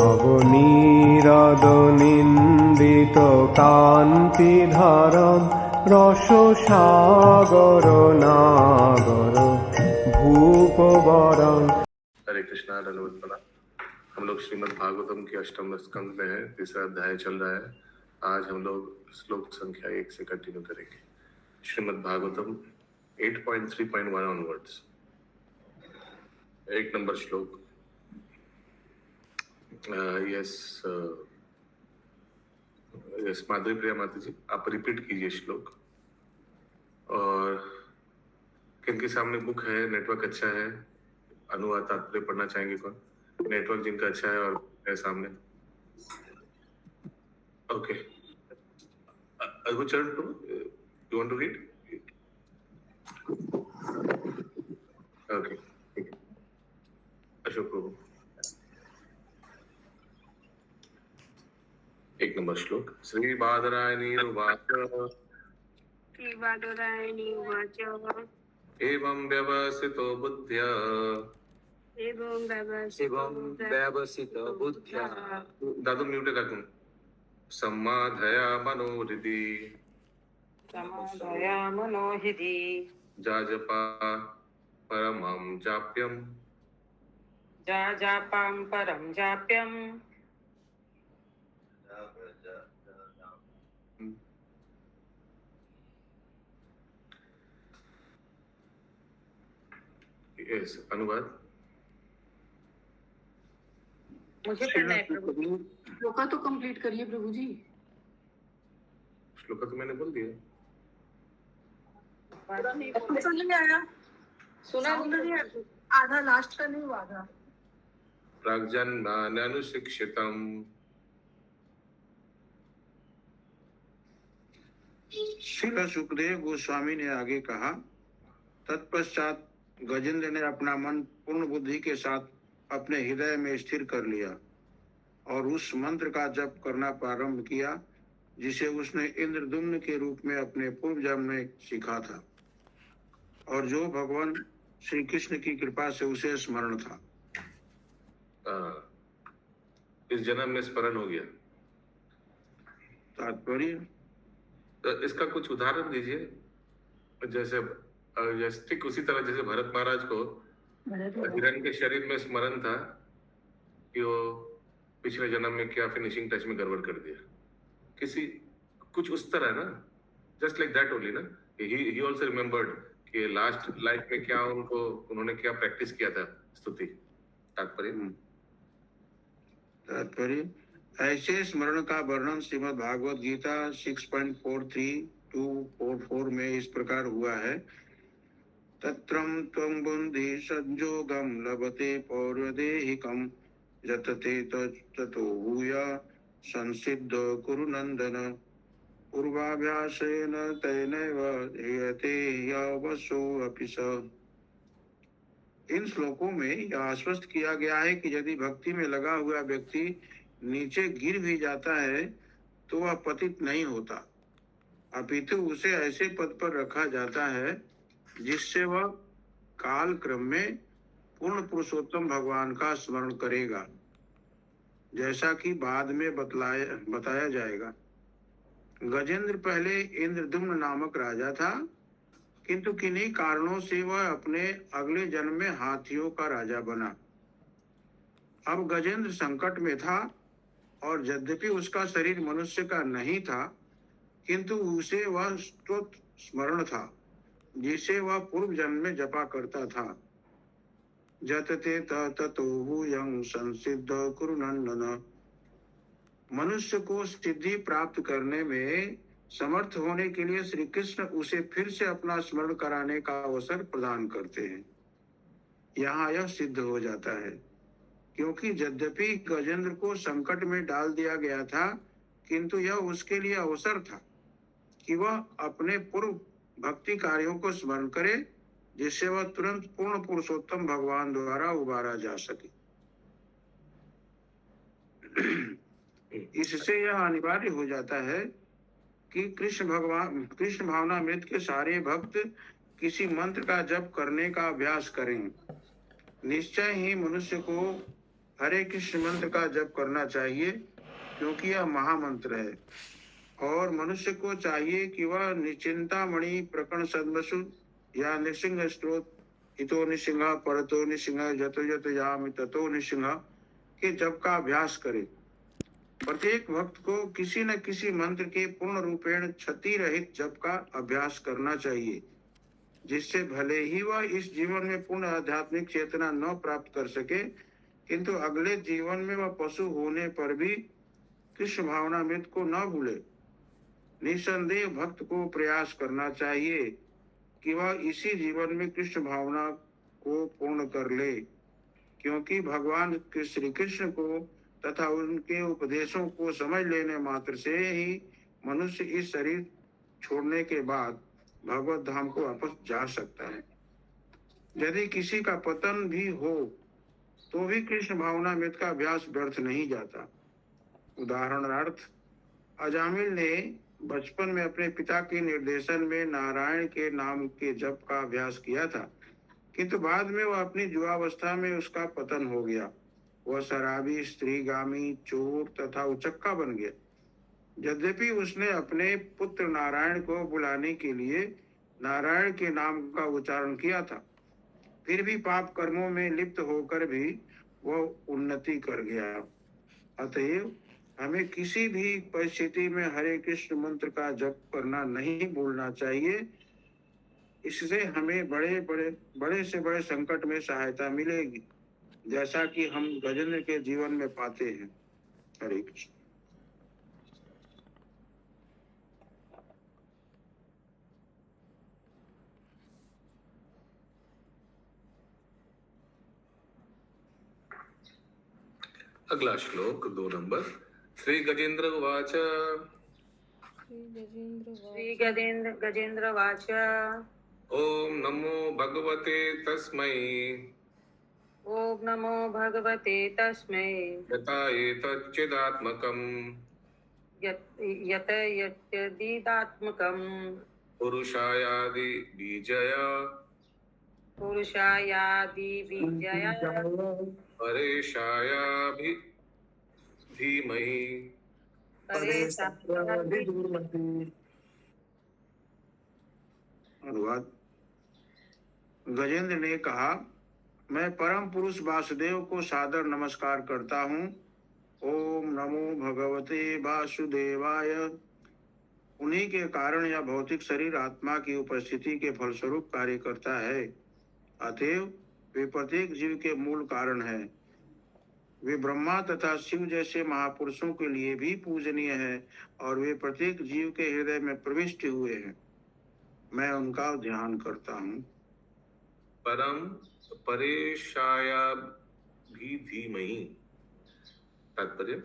নবনীরদনিন্দিত কান্তিধারম রসসাগর নাগর भूपवरं। हरे कृष्णा धन्यवाद प्रणाम। हम लोग श्रीमद् भागवतम के अष्टम स्कंद में है, तीसरा अध्याय चल रहा है। आज हम लोग श्लोक संख्या 1 से कंटिन्यू करेंगे। श्रीमद् भागवतम 8.3.1 ऑनवर्ड्स। 1 नंबर श्लोक। यस माधुरी प्रिया माता जी, आप रिपीट कीजिए श्लोक। और किनके सामने बुक है, नेटवर्क अच्छा है, अनुवाद तात्पर्य पढ़ना चाहेंगे कौन? नेटवर्क जिनका अच्छा है और है सामने। Okay, Charan Prabhu, you want to read? Okay, ठीक है। अशोक प्रभु, 1 नंबर श्लोक। श्री बादरायणी उवाच एवं व्यवसितो बुद्ध्या दादू म्यूट राखून सम्माधया मनोहृदि जाजपा परमं जाप्यम यस अनुवाद मुझे पढ़ना है प्रभु। श्लोका तो कंप्लीट करिए प्रभु जी। श्लोका तो मैंने बोल दिया। नहीं आया, सुना नहीं, आधा लास्ट का नहीं हुआ आधा। प्राग्जन्मानुशिक्षितम्। श्रील सुखदेव गोस्वामी ने आगे कहा, तत्पश्चात गजेंद्र ने अपना मन पूर्ण बुद्धि के साथ अपने हृदय में स्थिर कर लिया और उस मंत्र का जप करना प्रारंभ किया जिसे उसने इंद्रदुम्न के रूप में अपने पूर्व जन्म में सीखा था और जो भगवान श्री कृष्ण की कृपा से उसे स्मरण था। इस जन्म में स्मरण हो गया। तात्पर्य इसका कुछ उदाहरण दीजिए। जैसे ठीक उसी तरह जैसे भरत महाराज को हिरण के शरीर में स्मरण था कि वो पिछले जन्म में क्या फिनिशिंग टच में गड़बड़ कर दिया, किसी कुछ उस तरह ना, जस्ट लाइक दैट ओनली ना। ही आल्सो रिमेम्बर्ड कि लास्ट लाइफ में क्या उन्होंने क्या प्रैक्टिस किया था स्तुति। तात्पर्य ऐसे स्मरण का वर्णन श्रीमद् भागवत गीता 6.43-44 में इस प्रकार हुआ है, तत्रम त्वं बुद्धि संजोगम लभते पौर्वदेहिकम जतते ततो भूया संसिद्ध कुरु नंदन पूर्वाभ्यासेन तैनैव ह्रियते यावसो अपि स। इन श्लोकों में यह आश्वस्त किया गया है कि यदि भक्ति में लगा हुआ व्यक्ति नीचे गिर भी जाता है तो वह पतित नहीं होता, अपितु उसे ऐसे पद पर रखा जाता है जिससे वह काल क्रम में पूर्ण पुरुषोत्तम भगवान का स्मरण करेगा, जैसा कि बाद में बताया जाएगा। गजेंद्र पहले इंद्रदुम्न नामक राजा था, किंतु किन्हीं कारणों से वह अपने अगले जन्म में हाथियों का राजा बना। अब गजेंद्र संकट में था और यद्यपि उसका शरीर मनुष्य का नहीं था, किंतु उसे वह स्तोत्र स्मरण था जिसे वह पूर्व जन्म में जपा करता था। जतते ततो भूयं संसिद्ध कुरु नंदन। मनुष्य को सिद्धि प्राप्त करने में समर्थ होने के लिए श्री कृष्ण उसे फिर से अपना स्मरण कराने का अवसर प्रदान करते हैं। यहाँ यह सिद्ध हो जाता है, क्योंकि यद्यपि गजेंद्र को संकट में डाल दिया गया था, किंतु यह उसके लिए अवसर था कि वह अपने पूर्व भक्ति कार्यों को स्मरण करे, जिससे वह तुरंत पूर्ण पुरुषोत्तम भगवान द्वारा उबारा जा सके। इससे यह अनिवार्य हो जाता है कि कृष्ण भावनामृत के सारे भक्त किसी मंत्र का जप करने का अभ्यास करें। निश्चय ही मनुष्य को हरे कृष्ण मंत्र का जप करना चाहिए, क्योंकि यह महामंत्र है। और मनुष्य को चाहिए कि वह निचिंतामणि प्रकरण सदमसु या नृसिंह स्त्रोत हितो निसिंह परतो निसिंह जतो जतो यामि ततो निसिंह के जप का अभ्यास करे। प्रत्येक भक्त को किसी न किसी मंत्र के पूर्ण रूपेण क्षति रहित जप का अभ्यास करना चाहिए, जिससे भले ही वह इस जीवन में पूर्ण आध्यात्मिक चेतना न प्राप्त कर सके, किंतु अगले जीवन में वह पशु होने पर भी कृष्ण भावनामृत को न भूले। निसंदेह भक्त को प्रयास करना चाहिए कि वह इसी जीवन में कृष्ण भावना को पूर्ण कर ले, क्योंकि भगवान श्री कृष्ण को तथा उनके उपदेशों को समझ लेने मात्र से ही मनुष्य इस शरीर छोड़ने के बाद भगवत धाम को वापस जा सकता है। यदि किसी का पतन भी हो तो भी कृष्ण भावनामृत का अभ्यास व्यर्थ नहीं जाता। उदाहरणार्थ, अजामिल ने बचपन में अपने पिता के निर्देशन में नारायण के नाम के जप का अभ्यास किया था, किंतु बाद में वह अपनी युवावस्था में उसका पतन हो गया। वह शराबी, स्त्रीगामी, चोर तथा उचक्का बन गया। यद्यपि उसने अपने पुत्र नारायण को बुलाने के लिए नारायण के नाम का उच्चारण किया था, फिर भी पाप कर्मों में लिप्त होकर भी वह उन्नति कर गया। अतएव हमें किसी भी परिस्थिति में हरे कृष्ण मंत्र का जप करना नहीं भूलना चाहिए। इससे हमें बड़े से बड़े संकट में सहायता मिलेगी, जैसा कि हम गजेंद्र के जीवन में पाते हैं। हरे कृष्ण। अगला श्लोक 2 नंबर। श्री गजेंद्र उवाच गजेंद्र वाच ओम नमो भगवते तस्मै ओम नमो भगवते तस्मै यथा एतच्चिदात्मकम् यत यत्यदिदात्मकम् पुरुषायादि बीजया परेशायाभि धीमहि। अनुवाद। गजेंद्र ने कहा, मैं परम पुरुष वासुदेव को सादर नमस्कार करता हूँ। ओम नमो भगवते वासुदेवाय। उन्हीं के कारण यह भौतिक शरीर आत्मा की उपस्थिति के फलस्वरूप कार्य करता है। अतएव वे प्रत्येक जीव के मूल कारण है। वे ब्रह्मा तथा शिव जैसे महापुरुषों के लिए भी पूजनीय है और वे प्रत्येक जीव के हृदय में प्रविष्ट हुए हैं। मैं उनका ध्यान करता हूँ। परम परेशाया भी धीमहि। तात्पर्य,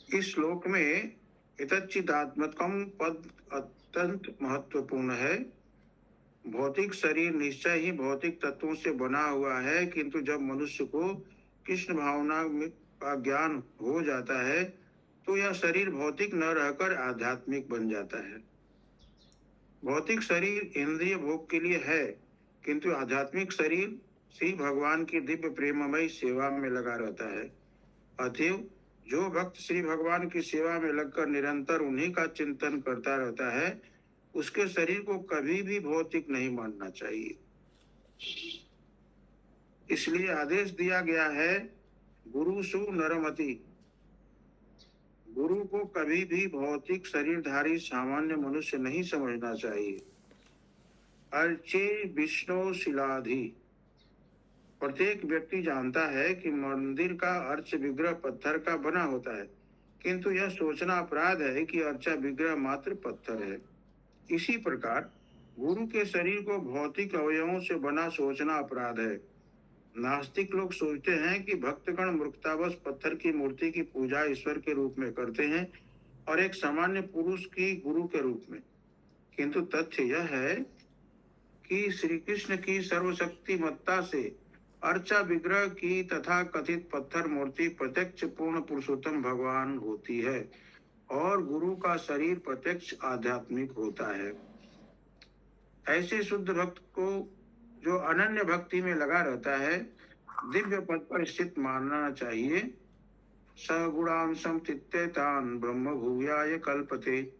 इस श्लोक में इतच्चिदात्मकम पद अत्यंत महत्वपूर्ण है। भौतिक शरीर निश्चय ही भौतिक तत्वों से बना हुआ है, किंतु जब मनुष्य को कृष्ण भावना का ज्ञान हो जाता है तो यह शरीर भौतिक न रहकर आध्यात्मिक बन जाता है। भौतिक शरीर इंद्रिय भोग के लिए है, किंतु आध्यात्मिक शरीर श्री भगवान की दिव्य प्रेममय सेवा में लगा रहता है। अतएव जो भक्त श्री भगवान की सेवा में लगकर निरंतर उन्हीं का चिंतन करता रहता है, उसके शरीर को कभी भी भौतिक नहीं मानना चाहिए। इसलिए आदेश दिया गया है, गुरु सु नरमति। गुरु को कभी भी भौतिक शरीरधारी सामान्य मनुष्य नहीं समझना चाहिए। अर्चे विष्णु शिलाधि। प्रत्येक व्यक्ति जानता है कि मंदिर का अर्च विग्रह पत्थर का बना होता है, किंतु यह सोचना अपराध है कि अर्चा विग्रह मात्र पत्थर है। इसी प्रकार गुरु के शरीर को भौतिक अवयवों से बना सोचना अपराध है। नास्तिक लोग सोचते हैं कि भक्तगण मूर्खतावश पत्थर की मूर्ति की पूजा ईश्वर के रूप में करते हैं और एक सामान्य पुरुष की गुरु के रूप में, किंतु तथ्य यह है कि श्री कृष्ण की सर्वशक्तिमत्ता से अर्चा विग्रह की तथा कथित पत्थर मूर्ति प्रत्यक्ष पूर्ण पुरुषोत्तम भगवान होती है और गुरु का शरीर प्रत्यक्ष आध्यात्मिक होता है। ऐसे शुद्ध भक्त को जो अनन्य भक्ति में लगा रहता है, दिव्य पद पर स्थित मानना चाहिए। सगुणांशम तित्येतान ब्रह्म भूयाय कल्पते।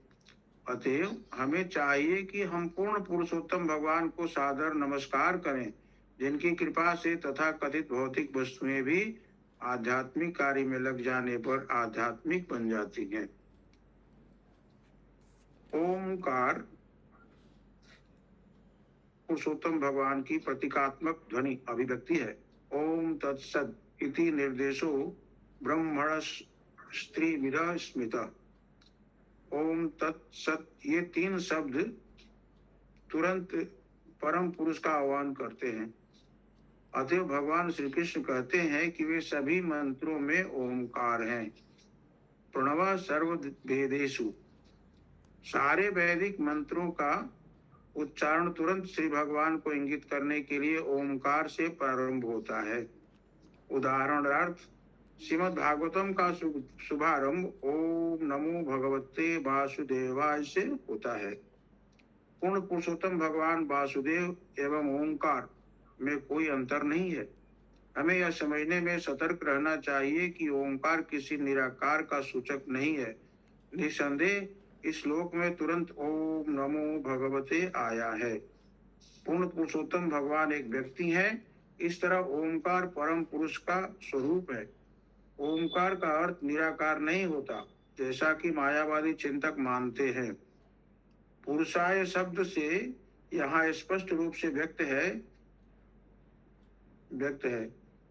अतएव हमें चाहिए कि हम पूर्ण पुरुषोत्तम भगवान को सादर नमस्कार करें, जिनकी कृपा से तथा कथित भौतिक वस्तुएं भी आध्यात्मिक कार्य में लग जाने पर आध्यात्मिक बन जाती हैं। ओमकार पुरुषोत्तम भगवान की प्रतीकात्मक ध्वनि अभिव्यक्ति है। ओम तत्सत इति निर्देशो ब्रह्मण स्त्रीविद स्मित। ओम तत्सत, ये तीन शब्द तुरंत परम पुरुष का आह्वान करते हैं। अतएव भगवान श्री कृष्ण कहते हैं कि वे सभी मंत्रों में ओमकार हैं। प्रणव सर्व वेदेषु, सारे वैदिक मंत्रों का उच्चारण तुरंत श्री भगवान को इंगित करने के लिए ओमकार से प्रारंभ होता है। उदाहरणार्थ श्रीमद् भागवतम का शुभारंभ ओम नमो भगवते वासुदेवाय से होता है। पूर्ण पुरुषोत्तम भगवान वासुदेव एवं ओंकार में कोई अंतर नहीं है। हमें यह समझने में सतर्क रहना चाहिए कि ओंकार किसी निराकार का सूचक नहीं है। निसंदेह इस श्लोक में तुरंत ओम नमो भगवते आया है। पूर्ण पुरुषोत्तम भगवान एक व्यक्ति है। इस तरह ओंकार परम पुरुष का स्वरूप है। ओंकार का अर्थ निराकार नहीं होता, जैसा कि मायावादी चिंतक मानते हैं। पुरुषाय शब्द से यहाँ स्पष्ट रूप से व्यक्त है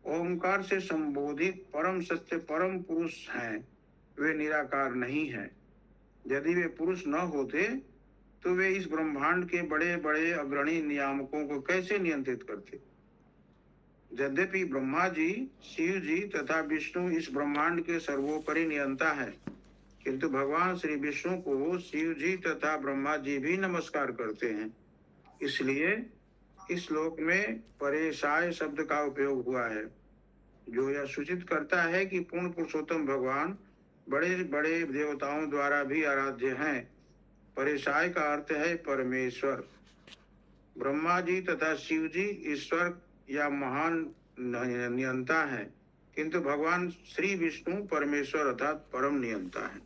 ओंकार से संबोधित परम सत्य परम पुरुष हैं। वे निराकार नहीं हैं। यदि वे पुरुष न होते तो वे इस ब्रह्मांड के बड़े बड़े अग्रणी नियामकों को कैसे नियंत्रित करते। यद्यपि ब्रह्मा जी, शिव जी तथा विष्णु इस ब्रह्मांड के सर्वोपरि नियंता है, किंतु भगवान श्री विष्णु को शिव जी तथा ब्रह्मा जी भी नमस्कार करते हैं। इसलिए इस श्लोक में परेशाय शब्द का उपयोग हुआ है, जो यह सूचित करता है कि पूर्ण पुरुषोत्तम भगवान बड़े बड़े देवताओं द्वारा भी आराध्य हैं। परेशाय का अर्थ है परमेश्वर। ब्रह्मा जी तथा शिव जी ईश्वर या महान नियंता है, किंतु भगवान श्री विष्णु परमेश्वर अर्थात परम नियंता है।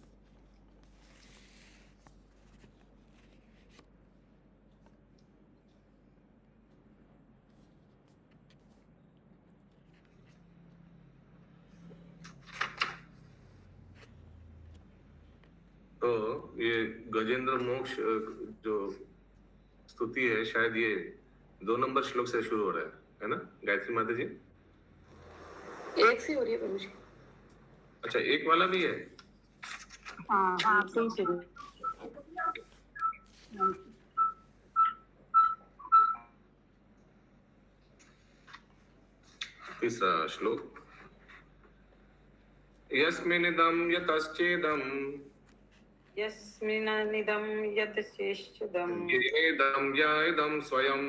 तो ये गजेंद्र मोक्ष जो स्तुति है, शायद ये 2 नंबर श्लोक से शुरू हो रहा है ना गायत्री माता जी? एक से हो रही है प्रभु जी। अच्छा, एक वाला भी है? हाँ, आप सही शुरू। तीसरा श्लोक। यस्मिनिदं यतश्चेदं यस्मिन्निदं यतश्चेदं येनेदं याइदं स्वयं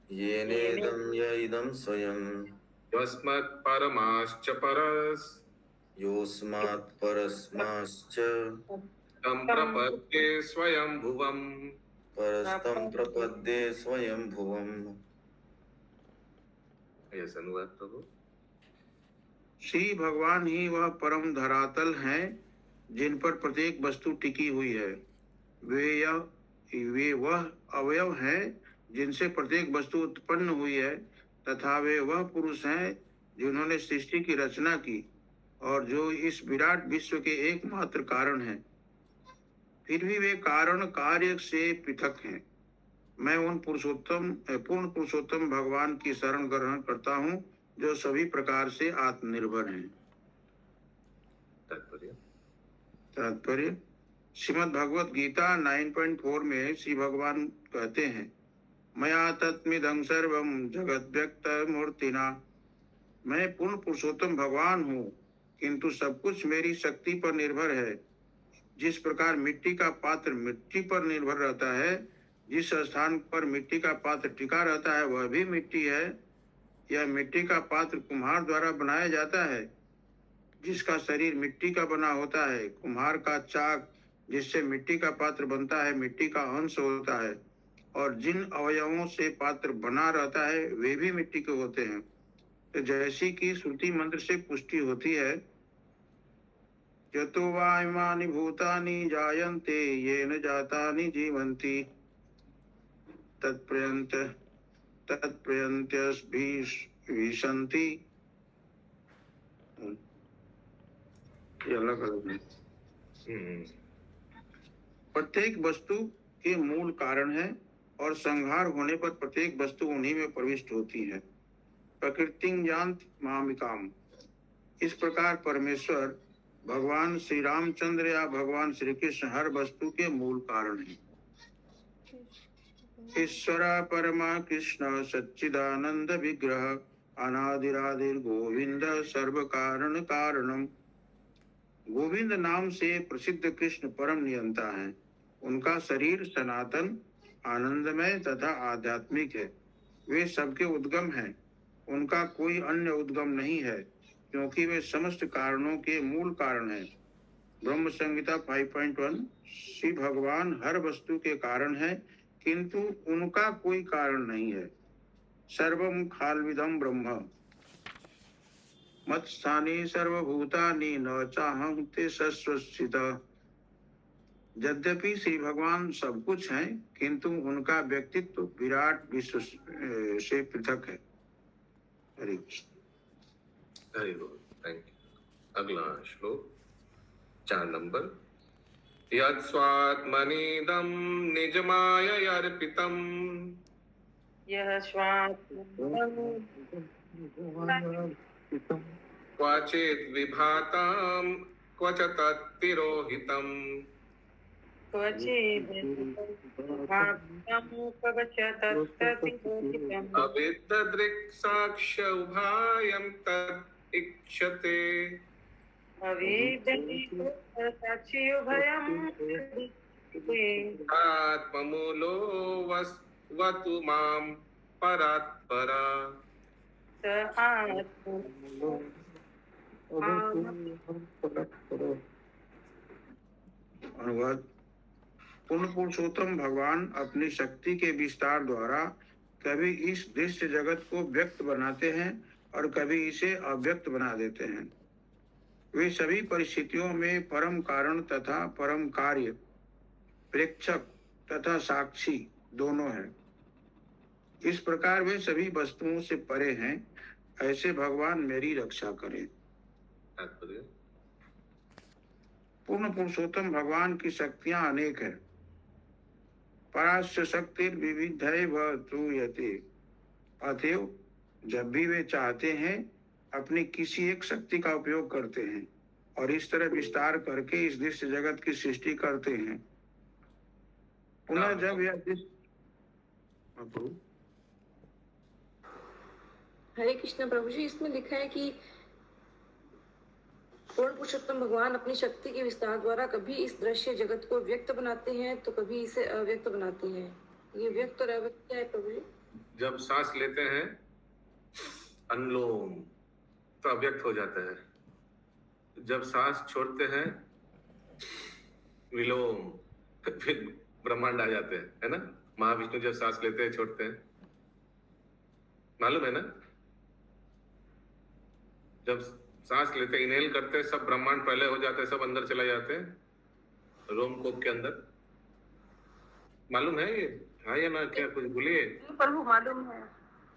येनेदं य इदं स्वयं यस्मात् परमाश्च परस् योऽस्मात् परस्माश्च तं प्रपद्ये स्वयं भुवम् परस्तं प्रपद्ये स्वयं भुवम्। ऐसा अनुवाद प्रभु। श्री भगवान ही वह परम धरातल हैं जिन पर प्रत्येक वस्तु टिकी हुई है। वे वह अवयव हैं जिनसे प्रत्येक वस्तु उत्पन्न हुई है, तथा वे वह पुरुष हैं जिन्होंने सृष्टि की रचना की और जो इस विराट विश्व के एकमात्र कारण हैं। फिर भी वे कारण कार्य से पृथक हैं। मैं उन पूर्ण पुरुषोत्तम भगवान की शरण ग्रहण करता हूँ जो सभी प्रकार से आत्मनिर्भर हैं। तात्पर्य श्रीमद् भगवत गीता 9.4 में श्री भगवान कहते हैं, मया तत्मिदं सर्वं जगत व्यक्त मूर्तिना। मैं पूर्ण पुरुषोत्तम भगवान हूँ, किंतु सब कुछ मेरी शक्ति पर निर्भर है। जिस प्रकार मिट्टी का पात्र मिट्टी पर निर्भर रहता है, जिस स्थान पर मिट्टी का पात्र टिका रहता है वह भी मिट्टी है। यह मिट्टी का पात्र कुम्हार द्वारा बनाया जाता है, जिसका शरीर मिट्टी का बना होता है। कुम्हार का चाक जिससे मिट्टी का पात्र बनता है मिट्टी का अंश होता है, और जिन अवयवों से पात्र बना रहता है वे भी मिट्टी के होते हैं। तो जैसी कि श्रुति मंत्र से पुष्टि होती है, यतो वा इमानि भूतानि जायन्ते येन जातानि जीवन्ति तत्प्रयन्त्यस्भिषन्ति। ये अलग अलग है। प्रत्येक वस्तु के मूल कारण है और संहार होने पर प्रत्येक वस्तु उन्हीं में प्रविष्ट होती है। प्रकृतिं यान्ति मामिकाम। इस प्रकार परमेश्वर भगवान श्री रामचंद्र या भगवान श्री कृष्ण हर वस्तु के मूल कारण है। ईश्वर परमा कृष्ण सच्चिदानंद विग्रह अनादिरादिर गोविंद सर्व कारण कारणम। गोविंद नाम से प्रसिद्ध कृष्ण परम नियंता है। उनका शरीर सनातन, आनंदमय तथा आध्यात्मिक है। वे सबके उद्गम हैं। उनका कोई अन्य उद्गम नहीं है, क्योंकि वे समस्त कारणों के मूल कारण हैं। ब्रह्म संहिता 5.1। श्री भगवान हर वस्तु के कारण है, किंतु उनका कोई कारण नहीं है। सर्वम खाल्विदम ब्रह्म मत्स्थानि सर्वभूतानि न चाहं ते सस्वस्थितः। यद्यपि श्री भगवान सब कुछ हैं, किंतु उनका व्यक्तित्व विराट विश्व से पृथक है। हरे कृष्ण। हरि बोल। Thank you. अगला श्लोक 4 नंबर। यत् स्वात्मनीदं निजमाययार्पितं यः स्वात्मनं क्वचित् विभातां क्व च तत्तिरोहितं अविद्दृक्साक्ष्य उभायं तत् इक्षते आत्ममूलो वस्तु मां परात्परा। अनुवाद। पूर्ण पुरुषोत्तम भगवान अपनी शक्ति के विस्तार द्वारा कभी इस दृश्य जगत को व्यक्त बनाते हैं और कभी इसे अव्यक्त बना देते हैं। वे सभी परिस्थितियों में परम कारण तथा परम कार्य, प्रेक्षक तथा साक्षी दोनों हैं। इस प्रकार वे सभी वस्तुओं से परे हैं। ऐसे भगवान मेरी रक्षा करें। पूर्ण पुरुषोत्तम भगवान की शक्तियां अनेक है। परास्य शक्ति विविधैव श्रूयते। अतएव जब भी वे चाहते हैं, अपनी किसी एक शक्ति का उपयोग करते हैं और इस तरह विस्तार करके इस दृश्य जगत की सृष्टि करते हैं। पुनः जब यह हरे कृष्ण प्रभु जी, इसमें लिखा है कि पूर्ण पुरुषोत्तम भगवान अपनी शक्ति के विस्तार द्वारा कभी इस दृश्य जगत को व्यक्त बनाते हैं तो कभी इसे अव्यक्त बनाते हैं। ये व्यक्त और अव्यक्त क्या है प्रभु जी? जब सांस लेते हैं अनुलोम तो अव्यक्त हो जाता है। जब सांस छोड़ते हैं विलोम, फिर ब्रह्मांड आ जाते हैं, है ना। महाविष्णु जब सांस लेते हैं छोड़ते हैं, मालूम है ना। जब सांस लेते हैं, इनहेल करते हैं, सब ब्रह्मांड पहले हो जाते हैं, सब अंदर चला जाते हैं रोम कोप के अंदर। मालूम है ये? हाँ या ना? क्या कुछ बोलिए। प्रभु मालूम है।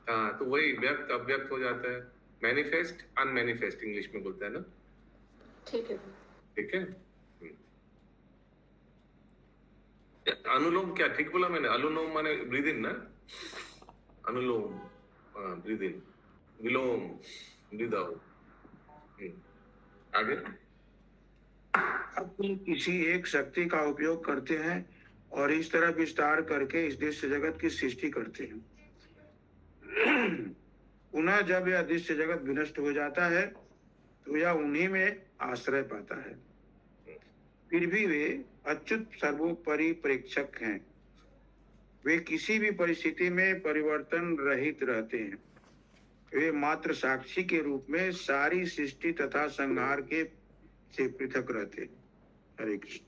हाँ, तो वही व्यक्त अव्यक्त हो जाता है। मैनिफेस्ट अनमैनिफेस्ट इंग्लिश में बोलते हैं ना। ठीक है। ठीक है। अनुलोम क्या ठीक बोला मैंने? अनुलोम माने ब्रीद इन ना। अनुलोम ब्रीद इन, विलोम ब्रीद आउट। आगे अपनी किसी एक शक्ति का उपयोग करते हैं और इस तरह विस्तार करके इस दृश्य जगत की सृष्टि करते हैं। पुनः जब यह दृश्य जगत विनष्ट हो जाता है तो यह उन्हीं में आश्रय पाता है। फिर भी वे अच्युत सर्वोपरि प्रेक्षक हैं। वे किसी भी परिस्थिति में परिवर्तन रहित रहते हैं। वे मात्र साक्षी के रूप में सारी सृष्टि तथा संहार के से पृथक रहते हैं। हरे कृष्ण।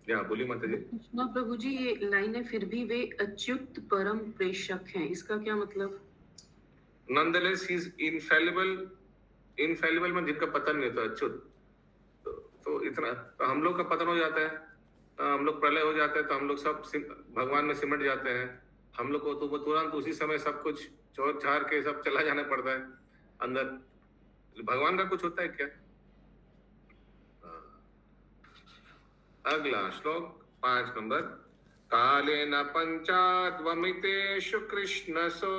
या बोली माता जी। कृष्णा प्रभु जी, ये लाइन है फिर भी वे अच्युत परम प्रेषक हैं, इसका क्या मतलब? nonetheless he is infallible में जिनका पतन नहीं होता, अच्युत। तो इतना तो हम लोग का पतन हो जाता है, हम लोग प्रलय हो जाता है, तो हम लोग सब भगवान में सिमट जाते हैं। हम लोग को तो वो तुरंत उसी समय सब कुछ छोड़ छाड़ के सब चला जाना पड़ता है अंदर। भगवान का कुछ होता है क्या? अगला श्लोक 5 नंबर। कालेन पंचाद्वमितेषु कृष्णसो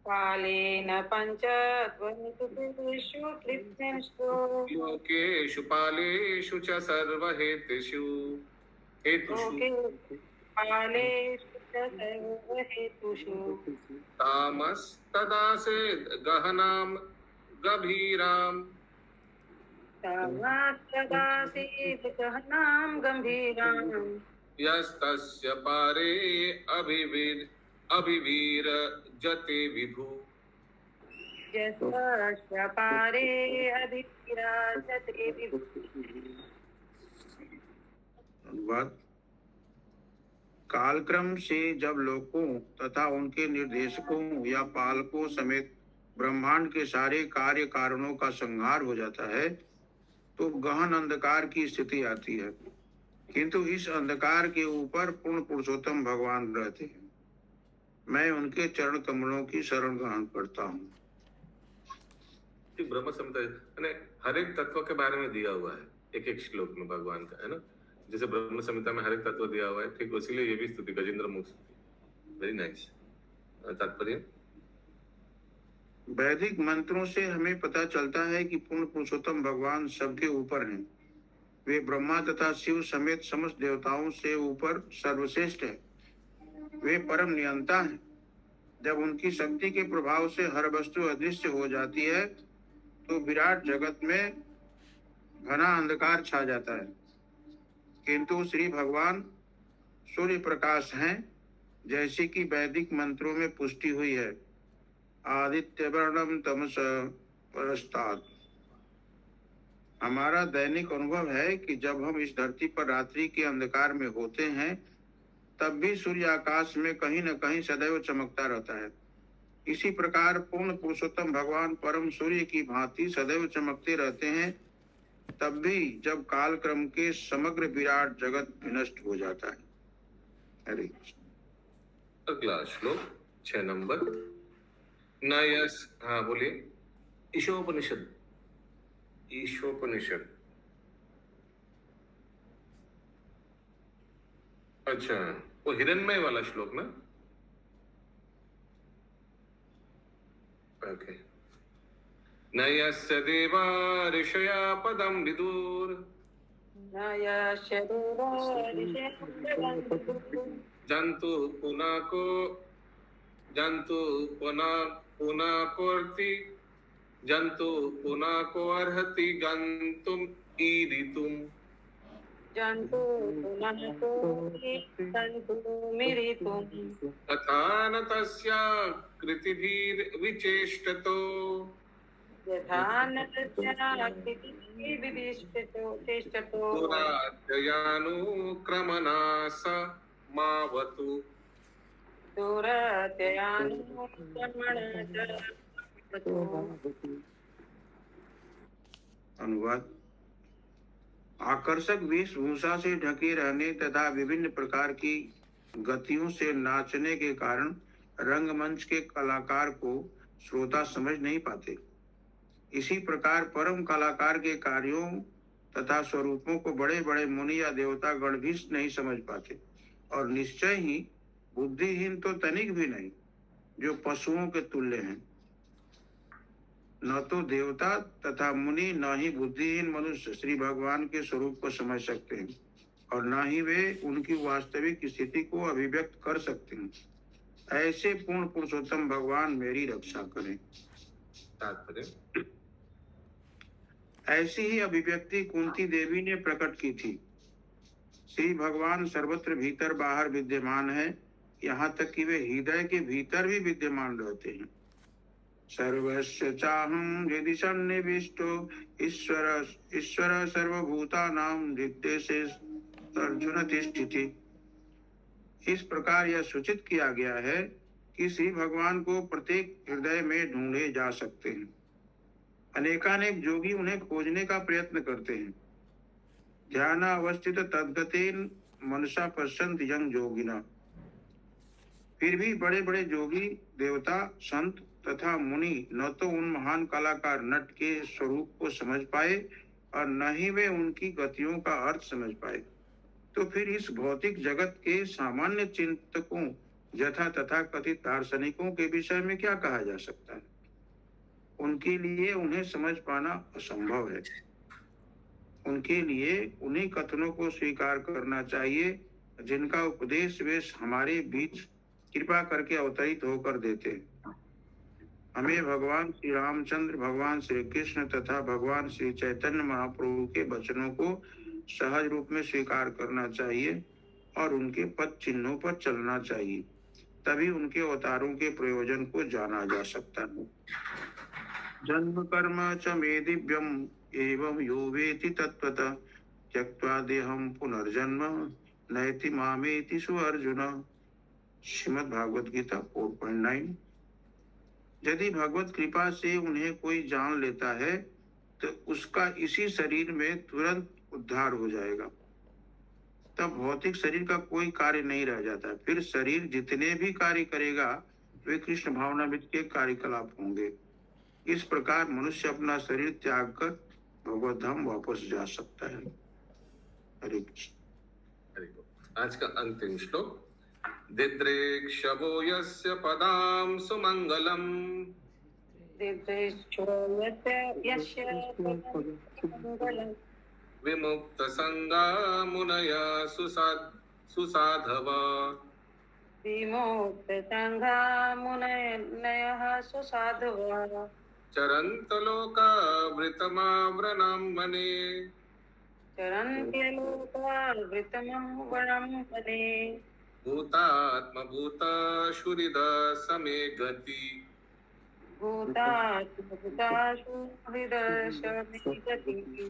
कालेन पंचध्वनितेषु कृष्णेषु लोकेषु पालेषु च सर्वहेतुषु कालेषु च सर्वहेतुषु तामस्तदासेद् गहनां गभीरां तदासीत् गहनां गम्भीराम् यस्तस्य पारे अभिवीरजते विभु। यस्य पारे अभिविराजते विभुः। अनुवाद। कालक्रम से जब लोकों तथा उनके निर्देशकों या पालकों समेत ब्रह्मांड के सारे कार्य कारणों का संहार हो जाता है तो गहन अंधकार की स्थिति आती है, किंतु इस अंधकार के ऊपर पूर्ण पुरुषोत्तम भगवान रहते हैं। मैं उनके चरण कमलों की शरण ग्रहण करता हूँ। ब्रह्म संहिता यानी हर एक तत्व के बारे में दिया हुआ है एक एक श्लोक में भगवान का, है ना। जैसे ब्रह्म संहिता में हर एक तत्व दिया हुआ है, ठीक इसीलिए ये भी स्तुति गजेंद्र मुख स्तुति। Very nice. तात्पर्य वैदिक मंत्रों से हमें पता चलता है कि पूर्ण पुरुषोत्तम भगवान सबके ऊपर हैं। वे ब्रह्मा तथा शिव समेत समस्त देवताओं से ऊपर सर्वश्रेष्ठ है। वे परम नियंता हैं। जब उनकी शक्ति के प्रभाव से हर वस्तु अदृश्य हो जाती है तो विराट जगत में घना अंधकार छा जाता है, किंतु श्री भगवान सूर्य प्रकाश हैं, जैसे कि वैदिक मंत्रों में पुष्टि हुई है। आदित्य वर्णम तमस परस्तात्। हमारा दैनिक अनुभव है कि जब हम इस धरती पर रात्रि के अंधकार में होते हैं तब भी सूर्य आकाश में कहीं न कहीं सदैव चमकता रहता है। इसी प्रकार पूर्ण पुरुषोत्तम भगवान परम सूर्य की भांति सदैव चमकते रहते हैं, तब भी जब कालक्रम के समग्र विराट जगत विनष्ट हो जाता है। हरे कृष्ण। अगला श्लोक 6 नंबर। नयस, हाँ बोलिए। ईशोपनिषद। ईशोपनिषद, अच्छा वो हिरण्मय वाला श्लोक ना। ओके। न यस्य देवा ऋषया पदं विदुर जंतु पुनः को अर्हति गंतुम ईदितुम। तथा न तस्या कृतिभिर्विचेष्टतो दुरात्ययानुक्रमणा स मावतु। अनुवाद। आकर्षक वेशभूषा से ढके रहने तथा विभिन्न प्रकार की गतियों से नाचने के कारण रंगमंच के कलाकार को श्रोता समझ नहीं पाते। इसी प्रकार परम कलाकार के कार्यों तथा स्वरूपों को बड़े बड़े मुनि या देवता गण भी नहीं समझ पाते, और निश्चय ही बुद्धिहीन तो तनिक भी नहीं, जो पशुओं के तुल्य हैं। न तो देवता तथा मुनि न ही बुद्धिहीन मनुष्य श्री भगवान के स्वरूप को समझ सकते हैं, और न ही वे उनकी वास्तविक स्थिति को अभिव्यक्त कर सकते हैं। ऐसे पूर्ण पुरुषोत्तम भगवान मेरी रक्षा करें। तात्पर्य ऐसी ही अभिव्यक्ति कुंती देवी ने प्रकट की थी। श्री भगवान सर्वत्र भीतर बाहर विद्यमान है, यहाँ तक कि वे हृदय के भीतर भी विद्यमान रहते हैं। सर्वस्य चाहं हृदि सन्निविष्टो ईश्वर सर्वभूतानां हृदये अर्जुन तिष्ठति। इस प्रकार यह सूचित किया गया है कि श्री भगवान को प्रत्येक हृदय में ढूंढे जा सकते हैं। अनेकानेक योगी उन्हें खोजने का प्रयत्न करते हैं। ध्यान अवस्थित तद्गतेन मनसा पश्यन्ति यं योगिना। फिर भी बड़े बड़े योगी, देवता, संत तथा मुनि न तो उन महान कलाकार नट के स्वरूप को समझ पाए और न ही वे उनकी गतियों का अर्थ समझ पाए। तो फिर इस भौतिक जगत के सामान्य चिंतकों यथा तथा कथित दार्शनिकों के विषय में क्या कहा जा सकता है? उनके लिए उन्हें समझ पाना असंभव है। उनके लिए उन्हीं कथनों को स्वीकार करना चाहिए जिनका उपदेश वे हमारे बीच कृपा करके अवतरित होकर देते हैं। हमें भगवान श्री रामचंद्र, भगवान श्री कृष्ण तथा भगवान श्री चैतन्य महाप्रभु के वचनों को सहज रूप में स्वीकार करना चाहिए और उनके पद चिन्हों पर चलना चाहिए। तभी उनके अवतारों के प्रयोजन को जाना जा सकता है। जन्म कर्म च मे दिव्यम एवं यो वेति तत्त्वतः त्यक्त्वा देहं पुनर्जन्म नैति मामेति सुअर्जुन। श्रीमद् भागवत गीता 4.9। यदि भगवत कृपा से उन्हें कोई जान लेता है तो उसका इसी शरीर में तुरंत उद्धार हो जाएगा। तब भौतिक शरीर का कोई कार्य नहीं रह जाता। फिर शरीर जितने भी कार्य करेगा वे कृष्ण भावनामृत के कार्यकलाप होंगे। इस प्रकार मनुष्य अपना शरीर त्याग कर भगवत धाम वापस जा सकता है। हरे कृष्ण। आज का अंतिम श्लोक। दिद्रेक्षवो यस्य पदां सुमंगलम् विमुक्त संगा मुनया सुसाधव विमुक्त संघा मुनयः सुसाधवः चरन्त लोकावृतमावृणं मने चरन्त्यलोकावृतमं वनं वने भूतात्मभूता शुरिद समे गति भूतात्मभूतासु हृदयसमे गतिः।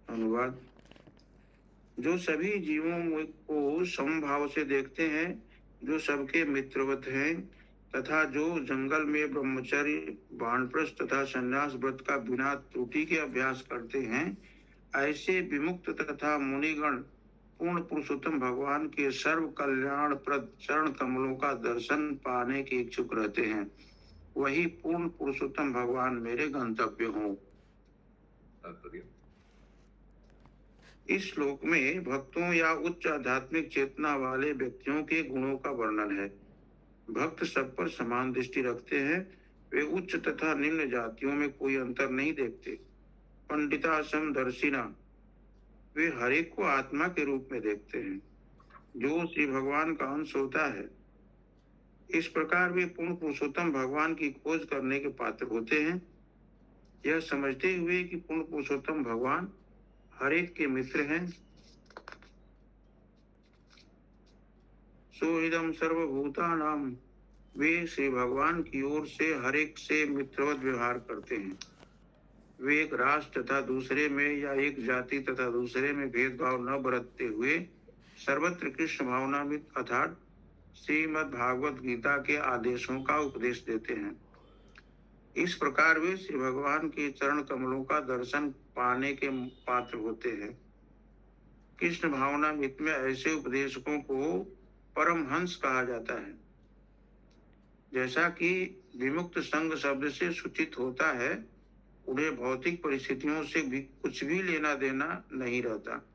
अनुवाद। जो सभी जीवों को समभाव से देखते हैं, जो सबके मित्रवत हैं तथा जो जंगल में ब्रह्मचर्य, वानप्रस्थ तथा संन्यास व्रत का बिना त्रुटि के अभ्यास करते हैं, ऐसे विमुक्त तथा मुनिगण पूर्ण पुरुषोत्तम भगवान के सर्व कल्याणप्रद चरण कमलों का दर्शन पाने के इच्छुक रहते हैं। वही पूर्ण पुरुषोत्तम भगवान मेरे गंतव्य हों। इस श्लोक में भक्तों या उच्च आध्यात्मिक चेतना वाले व्यक्तियों के गुणों का वर्णन है। भक्त सब पर समान दृष्टि रखते हैं। वे उच्च तथा निम्न जातियों में कोई अंतर नहीं देखते। पंडिता समदर्शिना, वे हरेक को आत्मा के रूप में देखते हैं जो श्री भगवान का अंश होता है। इस प्रकार वे पूर्ण पुरुषोत्तम भगवान की खोज करने के पात्र होते हैं, यह समझते हुए कि पूर्ण पुरुषोत्तम भगवान हरेक के मित्र हैं। सोहिदम सर्वभूतानां, वे श्री भगवान की ओर से हरेक से मित्रवत व्यवहार करते हैं। वे एक राष्ट्र तथा दूसरे में या एक जाति तथा दूसरे में भेदभाव न बरतते हुए सर्वत्र कृष्ण भावनामृत अर्थात श्रीमद् भागवत गीता के आदेशों का उपदेश देते हैं। इस प्रकार वे श्री भगवान के चरण कमलों का दर्शन पाने के पात्र होते हैं। कृष्ण भावनामृत में ऐसे उपदेशकों को परमहंस कहा जाता है। जैसा कि विमुक्त संग शब्द से सूचित होता है, उन्हें भौतिक परिस्थितियों से भी कुछ भी लेना देना नहीं रहता।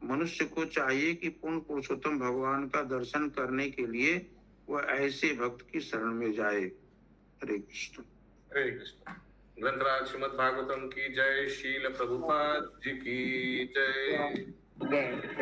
मनुष्य को चाहिए कि पूर्ण पुरुषोत्तम भगवान का दर्शन करने के लिए वह ऐसे भक्त की शरण में जाए। हरे कृष्ण। हरे कृष्ण। ग्रंथराज श्रीमद् भागवतम की जय। शील प्रभुपाद जी की जय।